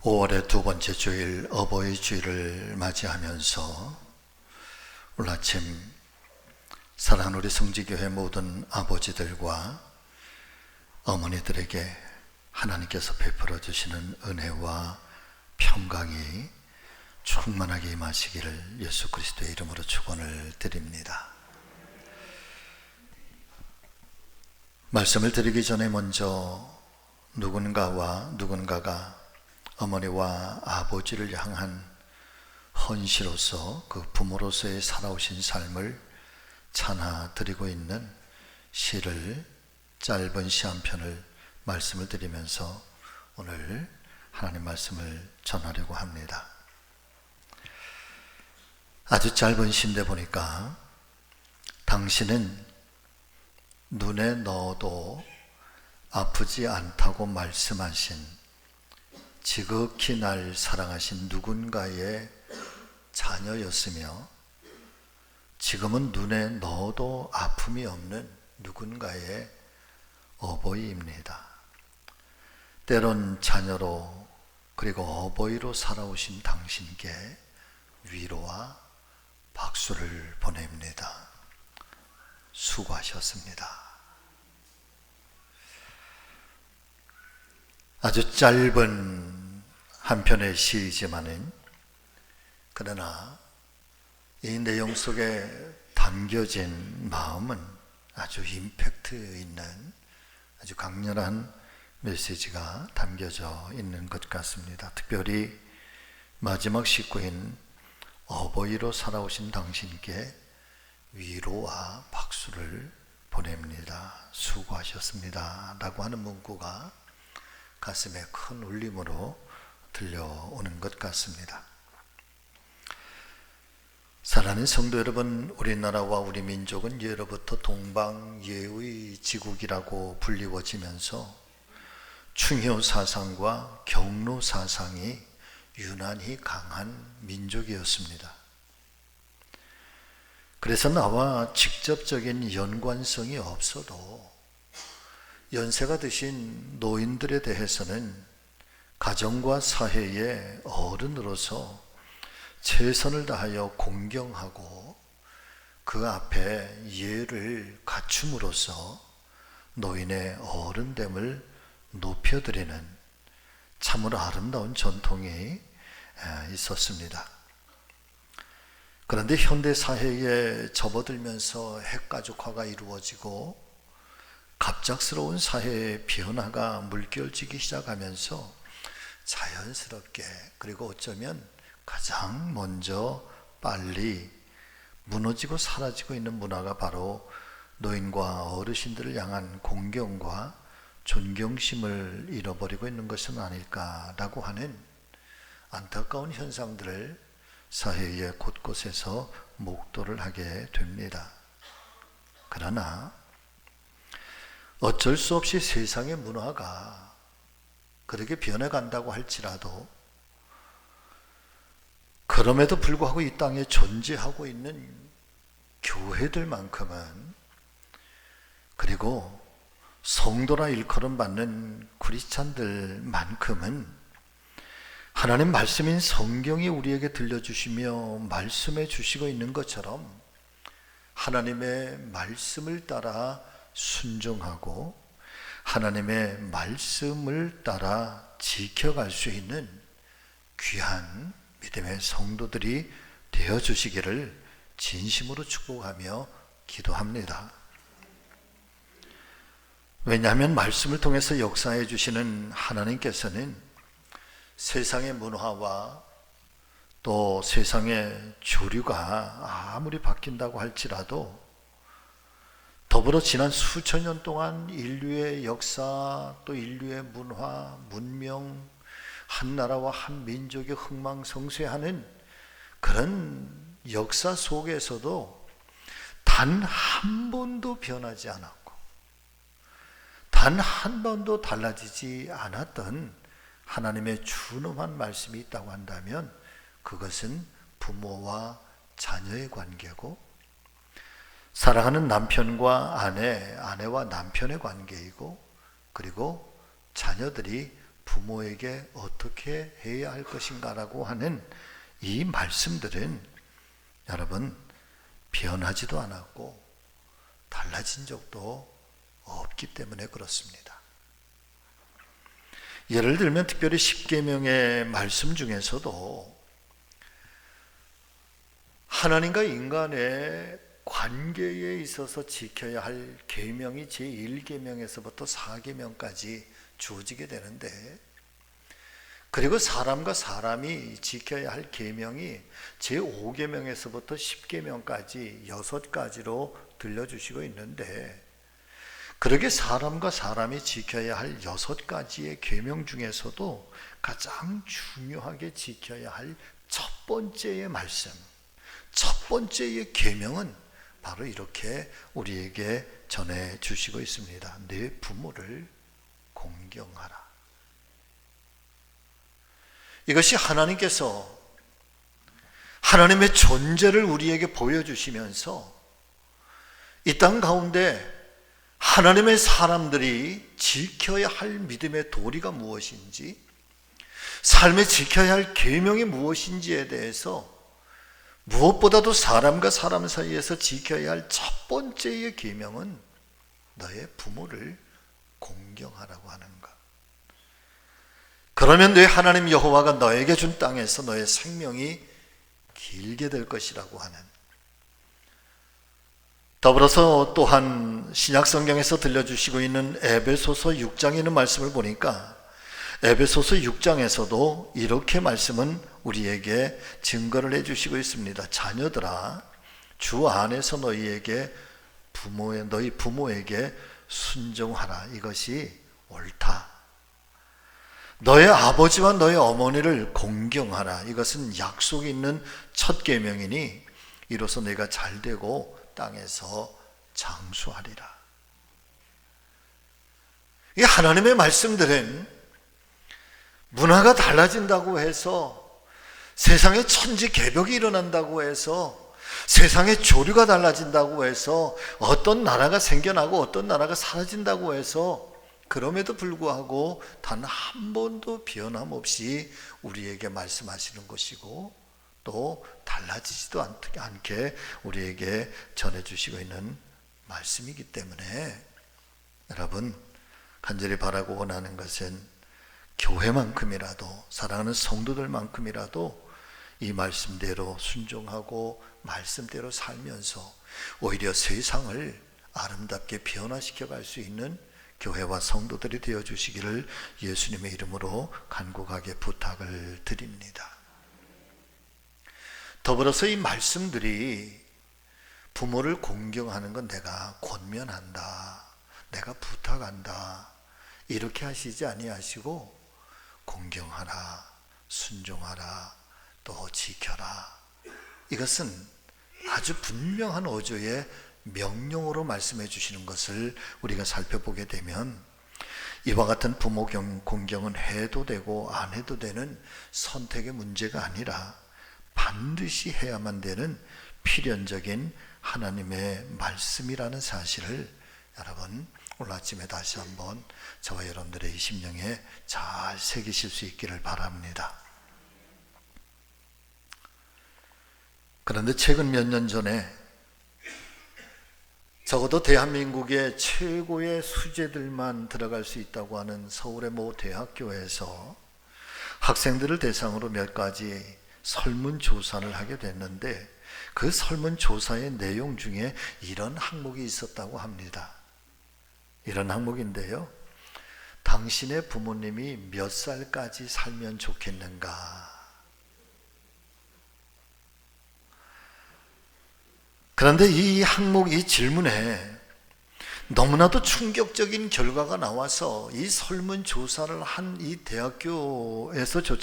5월의 두 번째 주일 어버이 주일을 맞이하면서 오늘 아침 사랑하는 우리 성지교회 모든 아버지들과 어머니들에게 하나님께서 베풀어 주시는 은혜와 평강이 충만하게 임하시기를 예수 그리스도의 이름으로 축원을 드립니다. 말씀을 드리기 전에 먼저 누군가가 어머니와 아버지를 향한 헌시로서 그 부모로서의 살아오신 삶을 찬하드리고 있는 시를 짧은 시 한 편을 말씀을 드리면서 오늘 하나님 말씀을 전하려고 합니다. 아주 짧은 시인데 보니까 당신은 눈에 넣어도 아프지 않다고 말씀하신 지극히 날 사랑하신 누군가의 자녀였으며 지금은 눈에 넣어도 아픔이 없는 누군가의 어버이입니다. 때론 자녀로 그리고 어버이로 살아오신 당신께 위로와 박수를 보냅니다. 수고하셨습니다. 아주 짧은 한 편의 시이지만은 그러나 이 내용 속에 담겨진 마음은 아주 임팩트 있는 아주 강렬한 메시지가 담겨져 있는 것 같습니다. 특별히 마지막 식구인 어버이로 살아오신 당신께 위로와 박수를 보냅니다. 수고하셨습니다. 라고 하는 문구가 가슴에 큰 울림으로 들려오는 것 같습니다. 사랑하는 성도 여러분, 우리나라와 우리 민족은 예로부터 동방예의 지국이라고 불리워지면서 충효 사상과 경로 사상이 유난히 강한 민족이었습니다. 그래서 나와 직접적인 연관성이 없어도 연세가 드신 노인들에 대해서는 가정과 사회의 어른으로서 최선을 다하여 공경하고 그 앞에 예를 갖춤으로써 노인의 어른됨을 높여드리는 참으로 아름다운 전통이 있었습니다. 그런데 현대 사회에 접어들면서 핵가족화가 이루어지고 갑작스러운 사회의 변화가 물결치기 시작하면서 자연스럽게 그리고 어쩌면 가장 먼저 빨리 무너지고 사라지고 있는 문화가 바로 노인과 어르신들을 향한 공경과 존경심을 잃어버리고 있는 것은 아닐까라고 하는 안타까운 현상들을 사회의 곳곳에서 목도를 하게 됩니다. 그러나 어쩔 수 없이 세상의 문화가 그렇게 변해간다고 할지라도 그럼에도 불구하고 이 땅에 존재하고 있는 교회들만큼은 그리고 성도라 일컬음 받는 크리스찬들만큼은 하나님 말씀인 성경이 우리에게 들려주시며 말씀해 주시고 있는 것처럼 하나님의 말씀을 따라 순종하고 하나님의 말씀을 따라 지켜갈 수 있는 귀한 믿음의 성도들이 되어주시기를 진심으로 축복하며 기도합니다. 왜냐하면 말씀을 통해서 역사해 주시는 하나님께서는 세상의 문화와 또 세상의 조류가 아무리 바뀐다고 할지라도 더불어 지난 수천 년 동안 인류의 역사 또 인류의 문화, 문명, 한 나라와 한 민족이 흥망성쇠하는 그런 역사 속에서도 단 한 번도 변하지 않았고 단 한 번도 달라지지 않았던 하나님의 준엄한 말씀이 있다고 한다면 그것은 부모와 자녀의 관계고 사랑하는 남편과 아내와 남편의 관계이고 그리고 자녀들이 부모에게 어떻게 해야 할 것인가라고 하는 이 말씀들은 여러분 변하지도 않았고 달라진 적도 없기 때문에 그렇습니다. 예를 들면 특별히 십계명의 말씀 중에서도 하나님과 인간의 관계에 있어서 지켜야 할 계명이 제1계명에서부터 4계명까지 주어지게 되는데, 그리고 사람과 사람이 지켜야 할 계명이 제5계명에서부터 10계명까지 6가지로 들려주시고 있는데, 그러게 사람과 사람이 지켜야 할 6가지의 계명 중에서도 가장 중요하게 지켜야 할 첫 번째의 말씀, 첫 번째의 계명은 바로 이렇게 우리에게 전해주시고 있습니다. 내 부모를 공경하라. 이것이 하나님께서 하나님의 존재를 우리에게 보여주시면서 이 땅 가운데 하나님의 사람들이 지켜야 할 믿음의 도리가 무엇인지, 삶에 지켜야 할 계명이 무엇인지에 대해서 무엇보다도 사람과 사람 사이에서 지켜야 할 첫 번째의 계명은 너의 부모를 공경하라고 하는 것. 그러면 내 하나님 여호와가 너에게 준 땅에서 너의 생명이 길게 될 것이라고 하는, 더불어서 또한 신약성경에서 들려주시고 있는 에베소서 6장에 있는 말씀을 보니까 에베소서 6장에서도 이렇게 말씀은 우리에게 증거를 해주시고 있습니다. 자녀들아, 주 안에서 너희 부모에게 순종하라. 이것이 옳다. 너의 아버지와 너의 어머니를 공경하라. 이것은 약속이 있는 첫 계명이니 이로써 내가 잘되고 땅에서 장수하리라. 이 하나님의 말씀들은 문화가 달라진다고 해서, 세상에 천지개벽이 일어난다고 해서, 세상의 조류가 달라진다고 해서, 어떤 나라가 생겨나고 어떤 나라가 사라진다고 해서, 그럼에도 불구하고 단 한 번도 변함없이 우리에게 말씀하시는 것이고, 또 달라지지도 않게 우리에게 전해주시고 있는 말씀이기 때문에 여러분, 간절히 바라고 원하는 것은 교회만큼이라도, 사랑하는 성도들만큼이라도 이 말씀대로 순종하고 말씀대로 살면서 오히려 세상을 아름답게 변화시켜 갈 수 있는 교회와 성도들이 되어 주시기를 예수님의 이름으로 간곡하게 부탁을 드립니다. 더불어서 이 말씀들이 부모를 공경하는 건 내가 권면한다, 내가 부탁한다, 이렇게 하시지 아니하시고 공경하라, 순종하라, 또 지켜라, 이것은 아주 분명한 어조의 명령으로 말씀해 주시는 것을 우리가 살펴보게 되면, 이와 같은 부모 공경은 해도 되고 안 해도 되는 선택의 문제가 아니라 반드시 해야만 되는 필연적인 하나님의 말씀이라는 사실을 여러분 오늘 아침에 다시 한번 저와 여러분들의 이 심령에 잘 새기실 수 있기를 바랍니다. 그런데 최근 몇 년 전에 적어도 대한민국의 최고의 수재들만 들어갈 수 있다고 하는 서울의 모 대학교에서 학생들을 대상으로 몇 가지 설문조사를 하게 됐는데, 그 설문조사의 내용 중에 이런 항목이 있었다고 합니다. 이런 항목인데요, 당신의 부모님이 몇 살까지 살면 좋겠는가? 그런데 이 항목, 이 질문에 너무나도 충격적인 결과가 나와서 이 설문조사를 한 이 대학교에서조차도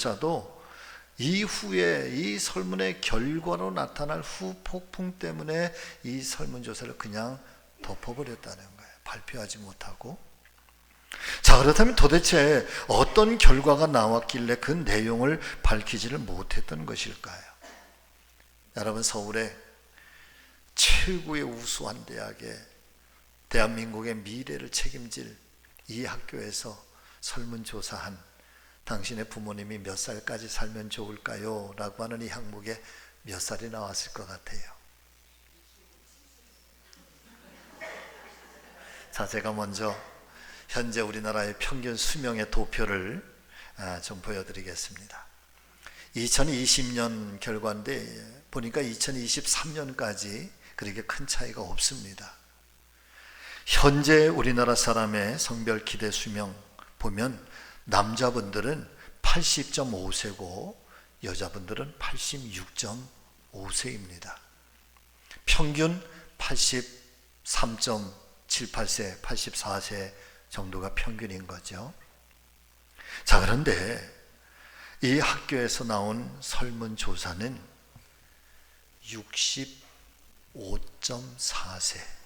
이후에 이 설문의 결과로 나타날 후폭풍 때문에 이 설문조사를 그냥 덮어버렸다는 거예요. 발표하지 못하고. 자, 그렇다면 도대체 어떤 결과가 나왔길래 그 내용을 밝히지를 못했던 것일까요? 여러분, 서울의 최고의 우수한 대학에 대한민국의 미래를 책임질 이 학교에서 설문조사한 당신의 부모님이 몇 살까지 살면 좋을까요? 라고 하는 이 항목에 몇 살이 나왔을 것 같아요? 자, 제가 먼저 현재 우리나라의 평균 수명의 도표를 좀 보여드리겠습니다. 2020년 결과인데 보니까 2023년까지 그렇게 큰 차이가 없습니다. 현재 우리나라 사람의 성별 기대 수명 보면 남자분들은 80.5세고 여자분들은 86.5세입니다. 평균 83.78세, 84세 정도가 평균인 거죠. 자, 그런데 이 학교에서 나온 설문조사는 65.4세.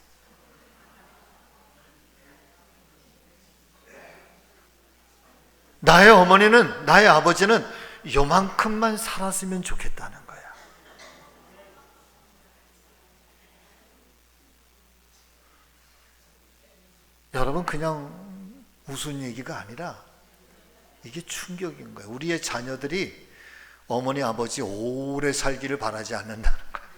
나의 어머니는, 나의 아버지는 요만큼만 살았으면 좋겠다는 거야. 여러분, 그냥 웃은 얘기가 아니라 이게 충격인 거예요. 우리의 자녀들이 어머니, 아버지 오래 살기를 바라지 않는다는 거예요.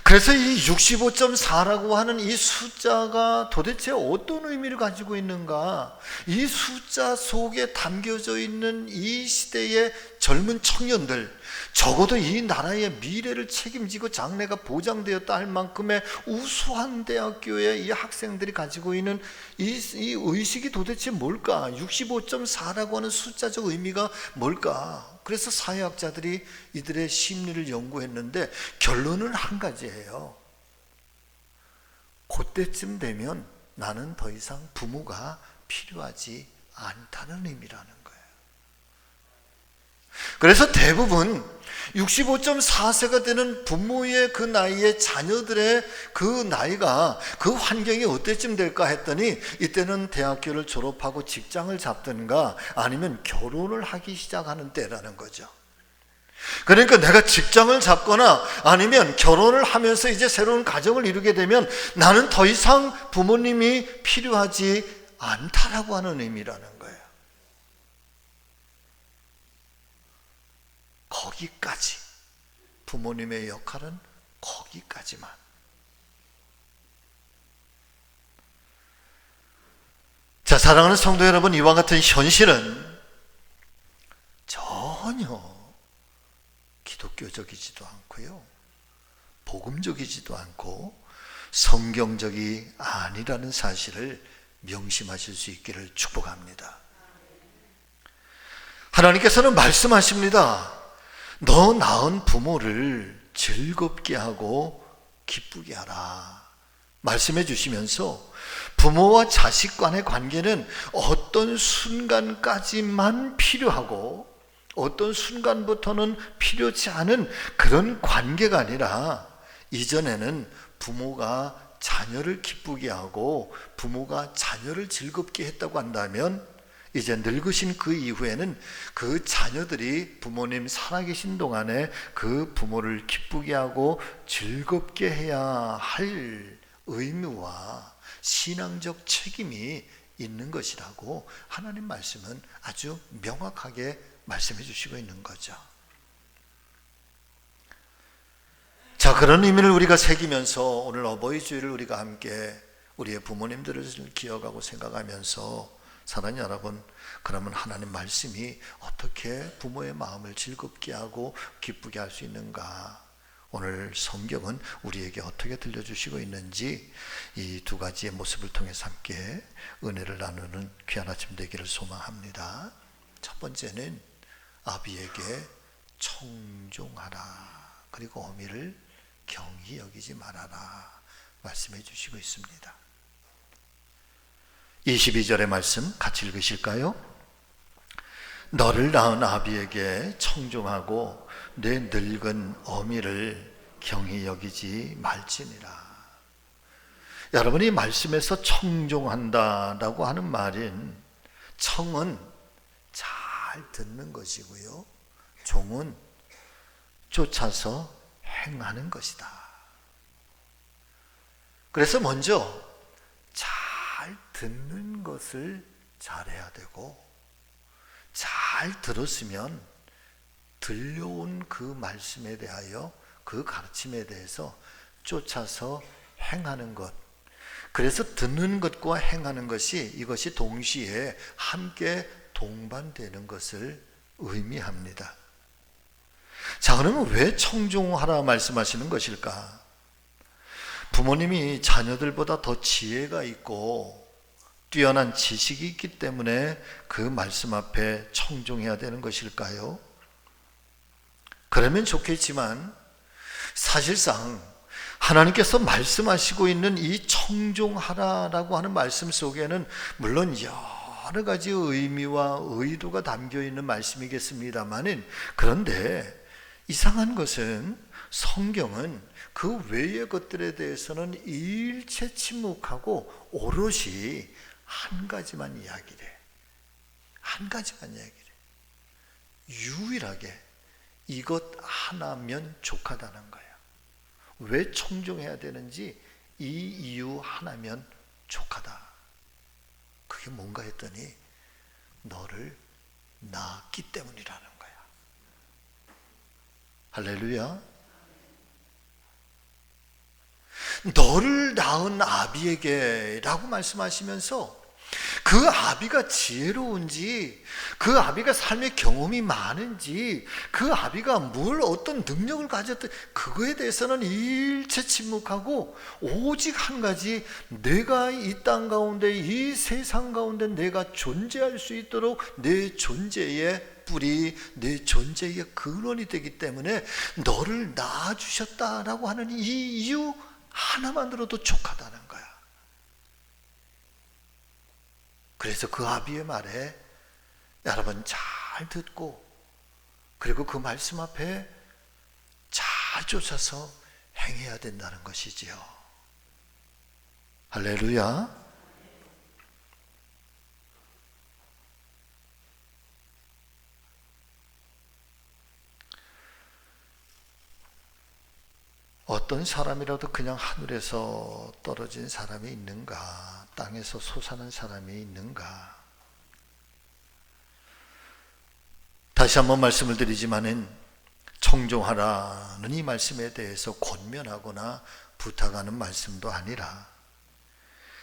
그래서 이 65.4라고 하는 이 숫자가 도대체 어떤 의미를 가지고 있는가? 이 숫자 속에 담겨져 있는 이 시대의 젊은 청년들, 적어도 이 나라의 미래를 책임지고 장래가 보장되었다 할 만큼의 우수한 대학교의 이 학생들이 가지고 있는 이 의식이 도대체 뭘까? 65.4라고 하는 숫자적 의미가 뭘까? 그래서 사회학자들이 이들의 심리를 연구했는데 결론은 한 가지예요. 그때쯤 되면 나는 더 이상 부모가 필요하지 않다는 의미라는 거예요. 그래서 대부분 65.4세가 되는 부모의 그 나이에 자녀들의 그 나이가, 그 환경이 어때쯤 될까 했더니 이때는 대학교를 졸업하고 직장을 잡든가 아니면 결혼을 하기 시작하는 때라는 거죠. 그러니까 내가 직장을 잡거나 아니면 결혼을 하면서 이제 새로운 가정을 이루게 되면 나는 더 이상 부모님이 필요하지 않다라고 하는 의미라는 거예요. 거기까지. 부모님의 역할은 거기까지만. 자, 사랑하는 성도 여러분, 이와 같은 현실은 전혀 기독교적이지도 않고요, 복음적이지도 않고 성경적이 아니라는 사실을 명심하실 수 있기를 축복합니다. 하나님께서는 말씀하십니다. 너 낳은 부모를 즐겁게 하고 기쁘게 하라 말씀해 주시면서 부모와 자식 간의 관계는 어떤 순간까지만 필요하고 어떤 순간부터는 필요치 않은 그런 관계가 아니라 이전에는 부모가 자녀를 기쁘게 하고 부모가 자녀를 즐겁게 했다고 한다면 이제 늙으신 그 이후에는 그 자녀들이 부모님 살아계신 동안에 그 부모를 기쁘게 하고 즐겁게 해야 할 의무와 신앙적 책임이 있는 것이라고 하나님 말씀은 아주 명확하게 말씀해 주시고 있는 거죠. 자, 그런 의미를 우리가 새기면서 오늘 어버이 주일을 우리가 함께 우리의 부모님들을 기억하고 생각하면서 사랑하는 여러분, 그러면 하나님 말씀이 어떻게 부모의 마음을 즐겁게 하고 기쁘게 할 수 있는가? 오늘 성경은 우리에게 어떻게 들려주시고 있는지 이 두 가지의 모습을 통해서 함께 은혜를 나누는 귀한 아침 되기를 소망합니다. 첫 번째는 아비에게 청종하라, 그리고 어미를 경히 여기지 말아라 말씀해 주시고 있습니다. 22절의 말씀 같이 읽으실까요? 너를 낳은 아비에게 청종하고 내 늙은 어미를 경히 여기지 말지니라. 여러분이 말씀에서 청종한다라고 하는 말은, 청은 잘 듣는 것이고요, 종은 쫓아서 행하는 것이다. 그래서 먼저 잘 듣는 것을 잘해야 되고, 잘 들었으면 들려온 그 말씀에 대하여, 그 가르침에 대해서 쫓아서 행하는 것. 그래서 듣는 것과 행하는 것이, 이것이 동시에 함께 동반되는 것을 의미합니다. 자, 그러면 왜 청종하라 말씀하시는 것일까? 부모님이 자녀들보다 더 지혜가 있고 뛰어난 지식이 있기 때문에 그 말씀 앞에 청종해야 되는 것일까요? 그러면 좋겠지만 사실상 하나님께서 말씀하시고 있는 이 청종하라라고 하는 말씀 속에는 물론 여러 가지 의미와 의도가 담겨 있는 말씀이겠습니다만은, 그런데 이상한 것은 성경은 그 외의 것들에 대해서는 일체 침묵하고 오롯이 한 가지만 이야기를 해. 한 가지만 이야기를 해. 유일하게 이것 하나면 족하다는 거야. 왜 청종해야 되는지 이 이유 하나면 족하다. 그게 뭔가 했더니 너를 낳았기 때문이라는 거야. 할렐루야. 너를 낳은 아비에게 라고 말씀하시면서 그 아비가 지혜로운지, 그 아비가 삶의 경험이 많은지, 그 아비가 뭘 어떤 능력을 가졌든 그거에 대해서는 일체 침묵하고 오직 한 가지, 내가 이 땅 가운데, 이 세상 가운데 내가 존재할 수 있도록 내 존재의 뿌리, 내 존재의 근원이 되기 때문에 너를 낳아주셨다라고 하는 이 이유 하나만으로도 족하다는 거야. 그래서 그 아비의 말에 여러분 잘 듣고, 그리고 그 말씀 앞에 잘 쫓아서 행해야 된다는 것이지요. 할렐루야. 어떤 사람이라도 그냥 하늘에서 떨어진 사람이 있는가? 땅에서 솟아난 사람이 있는가? 다시 한번 말씀을 드리지만은 청종하라는 이 말씀에 대해서 권면하거나 부탁하는 말씀도 아니라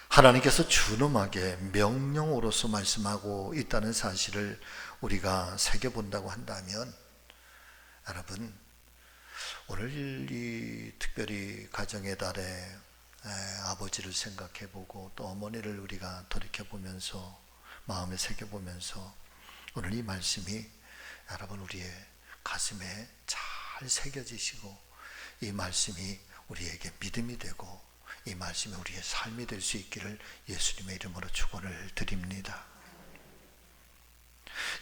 하나님께서 준엄하게 명령으로서 말씀하고 있다는 사실을 우리가 새겨본다고 한다면, 여러분 오늘 이 특별히 가정의 달에 아버지를 생각해보고 또 어머니를 우리가 돌이켜보면서 마음에 새겨보면서 오늘 이 말씀이 여러분 우리의 가슴에 잘 새겨지시고 이 말씀이 우리에게 믿음이 되고 이 말씀이 우리의 삶이 될 수 있기를 예수님의 이름으로 축원을 드립니다.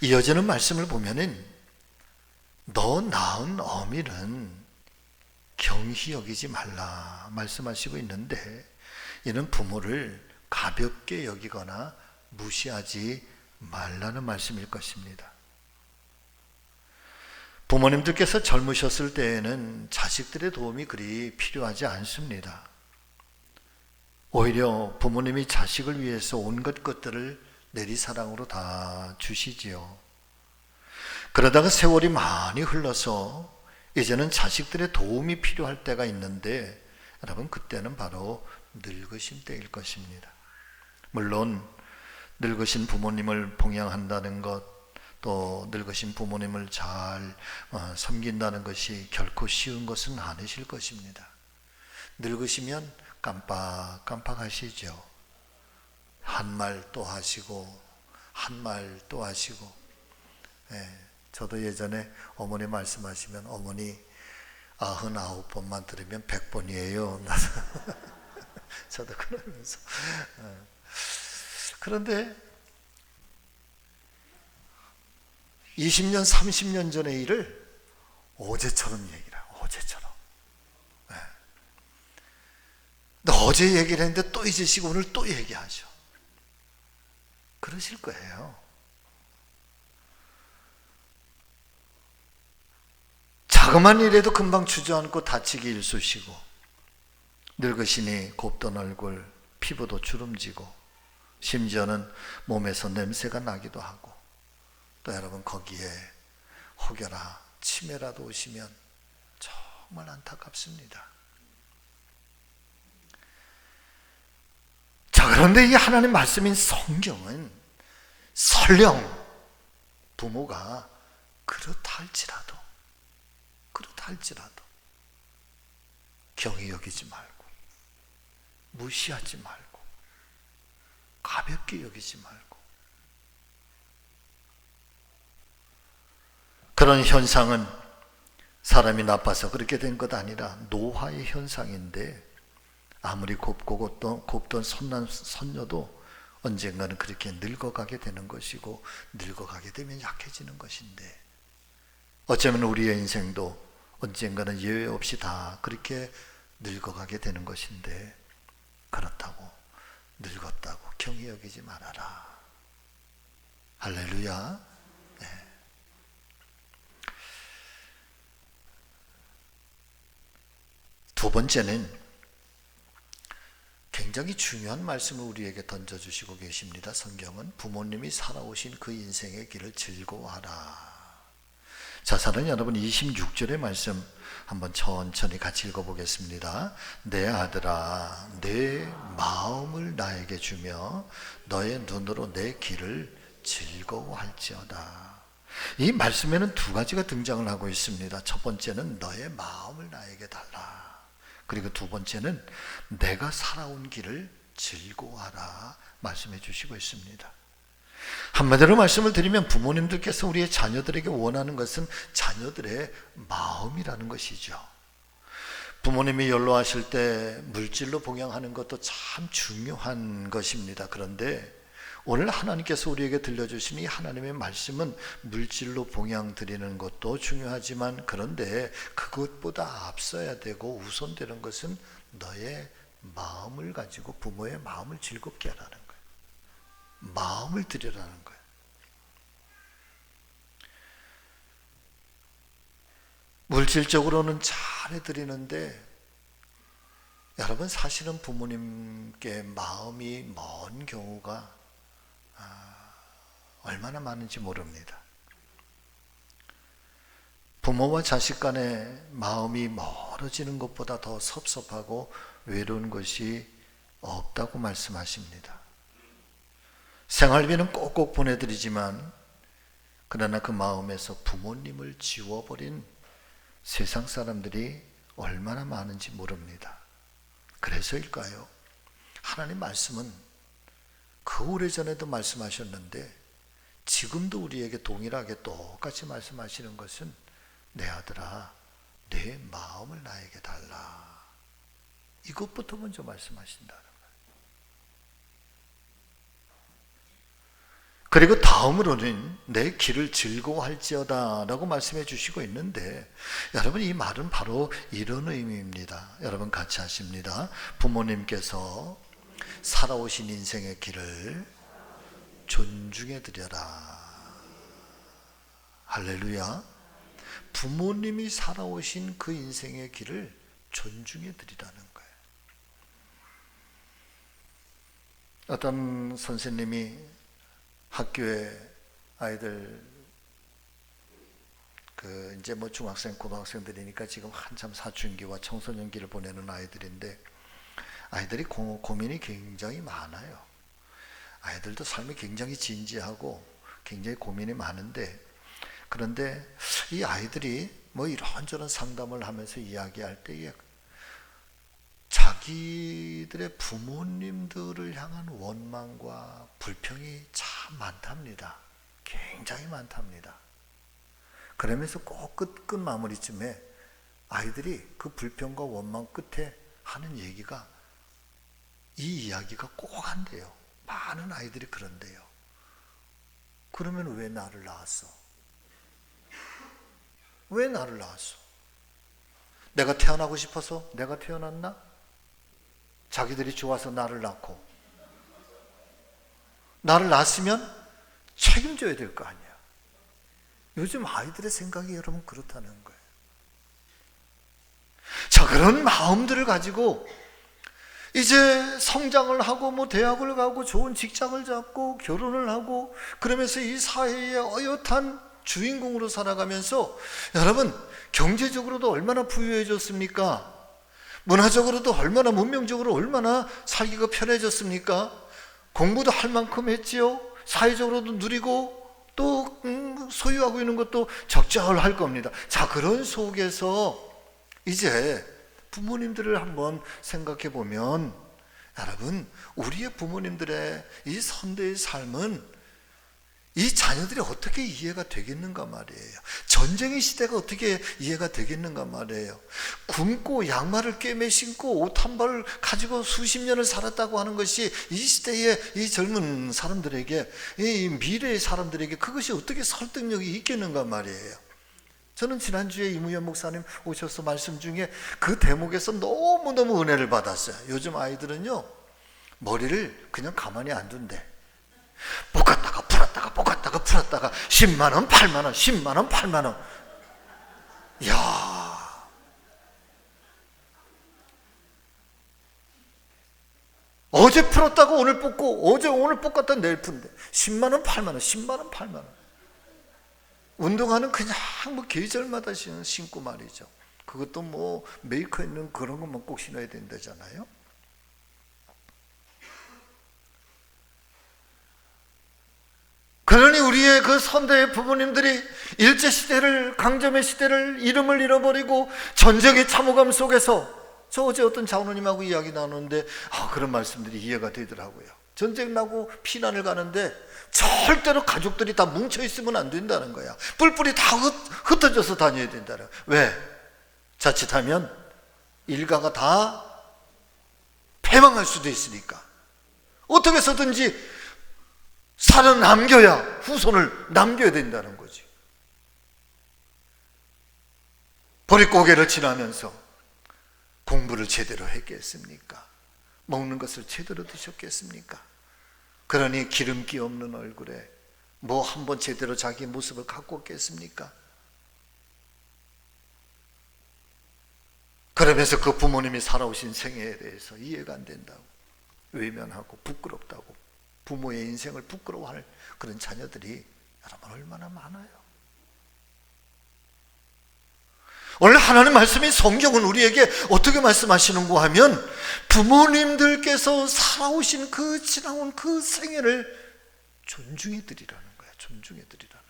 이어지는 말씀을 보면은 너 낳은 어미는 경히 여기지 말라 말씀하시고 있는데, 이는 부모를 가볍게 여기거나 무시하지 말라는 말씀일 것입니다. 부모님들께서 젊으셨을 때에는 자식들의 도움이 그리 필요하지 않습니다. 오히려 부모님이 자식을 위해서 온갖 것들을 내리사랑으로 다 주시지요. 그러다가 세월이 많이 흘러서 이제는 자식들의 도움이 필요할 때가 있는데, 여러분 그때는 바로 늙으신 때일 것입니다. 물론 늙으신 부모님을 봉양한다는 것, 또 늙으신 부모님을 잘 섬긴다는 것이 결코 쉬운 것은 아니실 것입니다. 늙으시면 깜빡깜빡하시죠. 한 말 또 하시고 한 말 또 하시고. 저도 예전에 어머니 말씀하시면 어머니 99번만 들으면 100번이에요. 저도 그러면서. 그런데 20년, 30년 전의 일을 어제처럼 얘기를 하고, 어제처럼. 어제 얘기를 했는데 또 잊으시고 오늘 또 얘기하죠. 그러실 거예요. 자그만 일에도 금방 주저앉고 다치기 일쑤시고, 늙으시니 곱던 얼굴, 피부도 주름지고 심지어는 몸에서 냄새가 나기도 하고, 또 여러분 거기에 혹여나 치매라도 오시면 정말 안타깝습니다. 자, 그런데 이 하나님 말씀인 성경은 설령 부모가 그렇다 할지라도 경히 여기지 말고, 무시하지 말고, 가볍게 여기지 말고, 그런 현상은 사람이 나빠서 그렇게 된 것 아니라 노화의 현상인데, 아무리 곱던 선녀도 언젠가는 그렇게 늙어가게 되는 것이고, 늙어가게 되면 약해지는 것인데, 어쩌면 우리의 인생도 언젠가는 예외 없이 다 그렇게 늙어가게 되는 것인데, 그렇다고 늙었다고 경히 여기지 말아라. 할렐루야. 네. 두 번째는 굉장히 중요한 말씀을 우리에게 던져주시고 계십니다. 성경은 부모님이 살아오신 그 인생의 길을 즐거워하라. 자, 사랑하는 여러분, 26절의 말씀 한번 천천히 같이 읽어보겠습니다. 내 아들아, 내 마음을 나에게 주며 너의 눈으로 내 길을 즐거워할지어다. 이 말씀에는 두 가지가 등장을 하고 있습니다. 첫 번째는 너의 마음을 나에게 달라. 그리고 두 번째는 내가 살아온 길을 즐거워하라 말씀해 주시고 있습니다. 한마디로 말씀을 드리면 부모님들께서 우리의 자녀들에게 원하는 것은 자녀들의 마음이라는 것이죠. 부모님이 연로하실 때 물질로 봉양하는 것도 참 중요한 것입니다. 그런데 오늘 하나님께서 우리에게 들려주신 이 하나님의 말씀은 물질로 봉양 드리는 것도 중요하지만, 그런데 그것보다 앞서야 되고 우선되는 것은 너의 마음을 가지고 부모의 마음을 즐겁게 하라는 거예요. 마음을 드리라는 거예요. 물질적으로는 잘 해드리는데, 여러분 사실은 부모님께 마음이 먼 경우가 얼마나 많은지 모릅니다. 부모와 자식 간의 마음이 멀어지는 것보다 더 섭섭하고 외로운 것이 없다고 말씀하십니다. 생활비는 꼭꼭 보내드리지만, 그러나 그 마음에서 부모님을 지워버린 세상 사람들이 얼마나 많은지 모릅니다. 그래서일까요? 하나님 말씀은 그 오래전에도 말씀하셨는데 지금도 우리에게 동일하게 똑같이 말씀하시는 것은 내 아들아, 내 마음을 나에게 달라. 이것부터 먼저 말씀하신다는 거예요. 그리고 다음으로는 내 길을 즐거워할지어다 라고 말씀해 주시고 있는데, 여러분 이 말은 바로 이런 의미입니다. 여러분 같이 하십니다. 부모님께서 살아오신 인생의 길을 존중해 드려라. 할렐루야. 부모님이 살아오신 그 인생의 길을 존중해 드리라는 거예요. 어떤 선생님이 학교에 아이들 이제 중학생, 고등학생들이니까 지금 한참 사춘기와 청소년기를 보내는 아이들인데, 아이들이 고민이 굉장히 많아요. 아이들도 삶이 굉장히 진지하고 굉장히 고민이 많은데, 그런데 이 아이들이 이런저런 상담을 하면서 이야기할 때에 자기들의 부모님들을 향한 원망과 불평이 참 많답니다. 굉장히 많답니다. 그러면서 꼭 끝 마무리쯤에 아이들이 그 불평과 원망 끝에 하는 얘기가, 이 이야기가 꼭 한대요. 많은 아이들이 그런데요. 그러면 왜 나를 낳았어? 왜 나를 낳았어? 내가 태어나고 싶어서 내가 태어났나? 자기들이 좋아서 나를 낳고, 나를 낳았으면 책임져야 될 거 아니야. 요즘 아이들의 생각이 여러분 그렇다는 거예요. 자, 그런 마음들을 가지고 이제 성장을 하고 뭐 대학을 가고 좋은 직장을 잡고 결혼을 하고 그러면서 이 사회의 어엿한 주인공으로 살아가면서 여러분 경제적으로도 얼마나 부유해졌습니까? 문화적으로도 얼마나 문명적으로 얼마나 살기가 편해졌습니까? 공부도 할 만큼 했지요. 사회적으로도 누리고 또 소유하고 있는 것도 적절할 겁니다. 자, 그런 속에서 이제 부모님들을 한번 생각해 보면 여러분 우리의 부모님들의 이 선대의 삶은 이 자녀들이 어떻게 이해가 되겠는가 말이에요. 전쟁의 시대가 어떻게 이해가 되겠는가 말이에요. 굶고 양말을 꿰매 신고 옷 한 벌을 가지고 수십 년을 살았다고 하는 것이 이 시대의 이 젊은 사람들에게, 이 미래의 사람들에게 그것이 어떻게 설득력이 있겠는가 말이에요. 저는 지난주에 이무현 목사님 오셔서 말씀 중에 그 대목에서 너무너무 은혜를 받았어요. 요즘 아이들은요 머리를 그냥 가만히 안 둔대. 볶았다가 풀었다가 볶았다가 풀었다가 10만원 8만원 10만원 8만원. 이야, 어제 풀었다고 오늘 뽑고 어제 오늘 볶았다 내일 푼대. 10만원 8만원 10만원 8만원. 운동화는 그냥 뭐 계절마다 신고 말이죠. 그것도 뭐 메이커 있는 그런 것만 꼭 신어야 된다잖아요. 그러니 우리의 그 선대의 부모님들이 일제시대를, 강점의 시대를 이름을 잃어버리고 전쟁의 참호감 속에서, 저 어제 어떤 장로님하고 이야기 나누는데 그런 말씀들이 이해가 되더라고요. 전쟁 나고 피난을 가는데 절대로 가족들이 다 뭉쳐 있으면 안 된다는 거야. 뿔뿔이 다 흩어져서 다녀야 된다는 거야. 왜? 자칫하면 일가가 다 패망할 수도 있으니까 어떻게 해서든지 살아남겨야, 후손을 남겨야 된다는 거지. 보릿고개를 지나면서 공부를 제대로 했겠습니까? 먹는 것을 제대로 드셨겠습니까? 그러니 기름기 없는 얼굴에 뭐 한번 제대로 자기 모습을 갖고 있겠습니까? 그러면서 그 부모님이 살아오신 생애에 대해서 이해가 안 된다고, 외면하고 부끄럽다고, 부모의 인생을 부끄러워할 그런 자녀들이 여러분 얼마나 많아요. 원래 하나님 말씀이, 성경은 우리에게 어떻게 말씀하시는고 하면 부모님들께서 살아오신 그 지나온 그 생애를 존중해 드리라는 거야. 존중해 드리라는.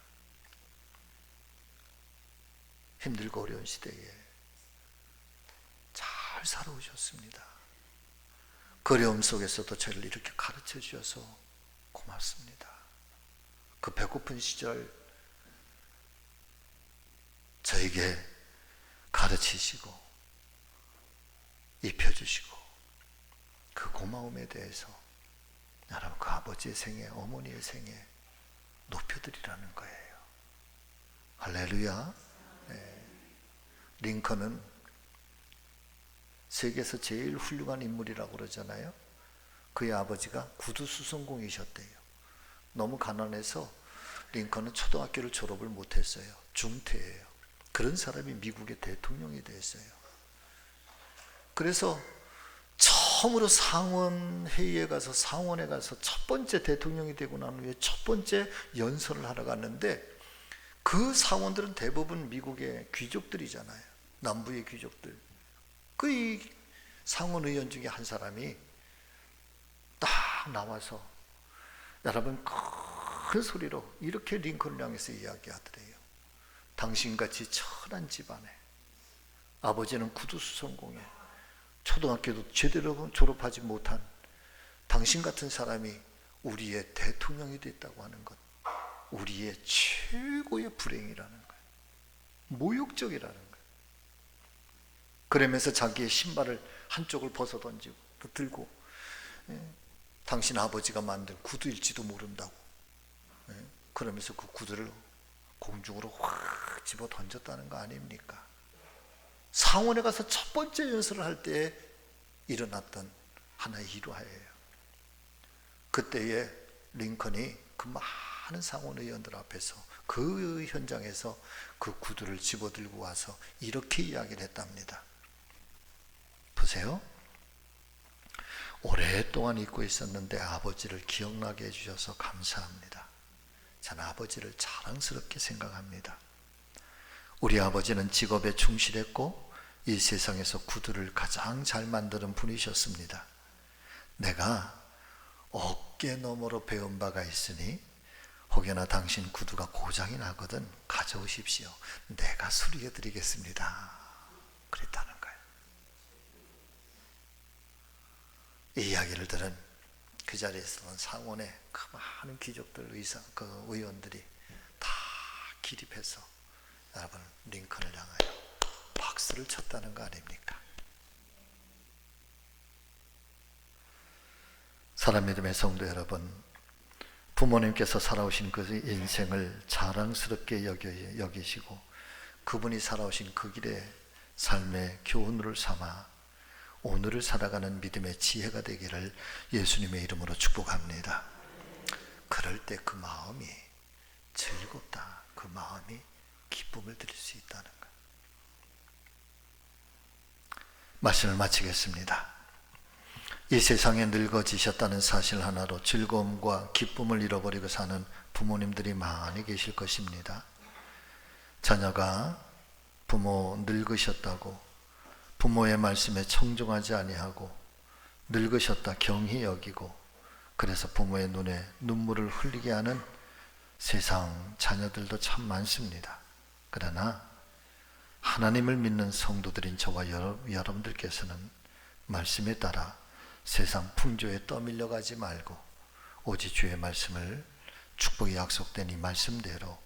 힘들고 어려운 시대에 잘 살아오셨습니다. 그 어려움 속에서도 저를 이렇게 가르쳐 주셔서 고맙습니다. 그 배고픈 시절 저에게 가르치시고 입혀주시고 그 고마움에 대해서 여러분 그 아버지의 생애, 어머니의 생애 높여드리라는 거예요. 할렐루야. 네. 링컨은 세계에서 제일 훌륭한 인물이라고 그러잖아요. 그의 아버지가 구두수선공이셨대요. 너무 가난해서 링컨은 초등학교를 졸업을 못했어요. 중퇴예요. 그런 사람이 미국의 대통령이 됐어요. 그래서 처음으로 상원회의에 가서, 상원에 가서 첫 번째 대통령이 되고 난 후에 첫 번째 연설을 하러 갔는데 그 상원들은 대부분 미국의 귀족들이잖아요. 남부의 귀족들. 그 상원의원 중에 한 사람이 딱 나와서 여러분 큰 소리로 이렇게 링컨을 향해서 이야기하더래요. 당신같이 천한 집안에 아버지는 구두수선공에 초등학교도 제대로 졸업하지 못한 당신 같은 사람이 우리의 대통령이 됐다고 하는 것, 우리의 최고의 불행이라는 거예요. 모욕적이라는 거예요. 그러면서 자기의 신발을 한쪽을 벗어 던지고 또 들고, 당신 아버지가 만든 구두일지도 모른다고, 그러면서 그 구두를 공중으로 확 집어 던졌다는 거 아닙니까? 상원에 가서 첫 번째 연설을 할 때 일어났던 하나의 일화예요. 그때에 링컨이 그 많은 상원 의원들 앞에서 그 현장에서 그 구두를 집어들고 와서 이렇게 이야기를 했답니다. 보세요. 오랫동안 잊고 있었는데 아버지를 기억나게 해주셔서 감사합니다. 저는 아버지를 자랑스럽게 생각합니다. 우리 아버지는 직업에 충실했고 이 세상에서 구두를 가장 잘 만드는 분이셨습니다. 내가 어깨 너머로 배운 바가 있으니 혹여나 당신 구두가 고장이 나거든 가져오십시오. 내가 수리해 드리겠습니다. 그랬다는 거예요. 이 이야기를 들은 그 자리에 있었던 상원의 그 많은 귀족들, 의원들이 다 기립해서 여러분 링컨을 향하여 박수를 쳤다는 거 아닙니까? 사랑 믿음의 성도 여러분, 부모님께서 살아오신 그 인생을 자랑스럽게 여기시고 그분이 살아오신 그 길의 삶의 교훈을 삼아 오늘을 살아가는 믿음의 지혜가 되기를 예수님의 이름으로 축복합니다. 그럴 때 그 마음이 즐겁다, 그 마음이 기쁨을 드릴 수 있다는 것. 말씀을 마치겠습니다. 이 세상에 늙어지셨다는 사실 하나로 즐거움과 기쁨을 잃어버리고 사는 부모님들이 많이 계실 것입니다. 자녀가 부모 늙으셨다고 부모의 말씀에 청종하지 아니하고 늙으셨다 경히 여기고 그래서 부모의 눈에 눈물을 흘리게 하는 세상 자녀들도 참 많습니다. 그러나 하나님을 믿는 성도들인 저와 여러분들께서는 말씀에 따라 세상 풍조에 떠밀려 가지 말고 오직 주의 말씀을 축복이 약속된 이 말씀대로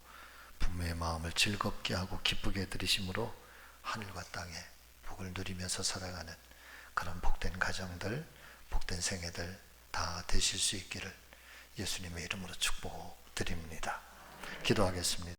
부모의 마음을 즐겁게 하고 기쁘게 해드리심으로 하늘과 땅에 복을 누리면서 살아가는 그런 복된 가정들, 복된 생애들 다 되실 수 있기를 예수님의 이름으로 축복드립니다. 기도하겠습니다.